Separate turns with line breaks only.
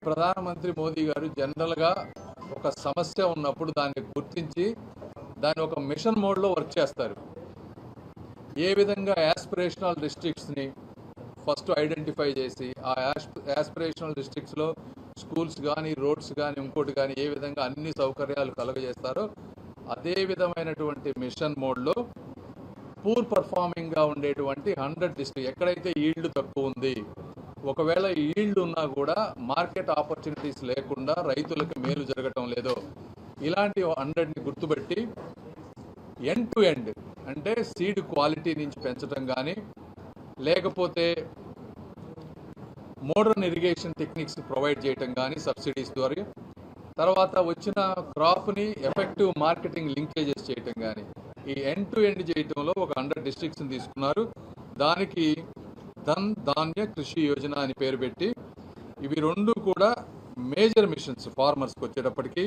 ప్రధానమంత్రి మోదీ గారు జనరల్గా ఒక సమస్య ఉన్నప్పుడు దాన్ని గుర్తించి దాన్ని ఒక మిషన్ మోడ్లో వర్క్ చేస్తారు. ఏ విధంగా యాస్పిరేషనల్ డిస్ట్రిక్ట్స్ని ఫస్ట్ ఐడెంటిఫై చేసి ఆ యాస్పిరేషనల్ డిస్ట్రిక్ట్స్లో స్కూల్స్ కానీ రోడ్స్ కానీ ఇంకోటి కానీ ఏ విధంగా అన్ని సౌకర్యాలు కలుగజేస్తారో అదే విధమైనటువంటి మిషన్ మోడ్లో పూర్ పర్ఫార్మింగ్గా ఉండేటువంటి 100 డిస్ట్రిక్ట్ ఎక్కడైతే ఈల్డ్ తక్కువ ఉంది, ఒకవేళ ఈల్డ్ ఉన్నా కూడా మార్కెట్ ఆపర్చునిటీస్ లేకుండా రైతులకు మేలు జరగటం లేదో ఇలాంటి 100ని గుర్తుపెట్టి ఎండ్ టు ఎండ్ అంటే సీడ్ క్వాలిటీ నుంచి పెంచడం కానీ లేకపోతే మోడర్న్ ఇరిగేషన్ టెక్నిక్స్ ప్రొవైడ్ చేయటం కానీ సబ్సిడీస్ ద్వారా, తర్వాత వచ్చిన క్రాప్ని ఎఫెక్టివ్ మార్కెటింగ్ లింకేజెస్ చేయటం కానీ ఈ ఎండ్ టు ఎండ్ చేయటంలో ఒక 100 డిస్ట్రిక్ట్స్ని తీసుకున్నారు. దానికి ధన్ ధాన్య కృషి యోజన అని పేరు పెట్టి ఇవి రెండు కూడా మేజర్ మిషన్స్ ఫార్మర్స్కి వచ్చేటప్పటికి.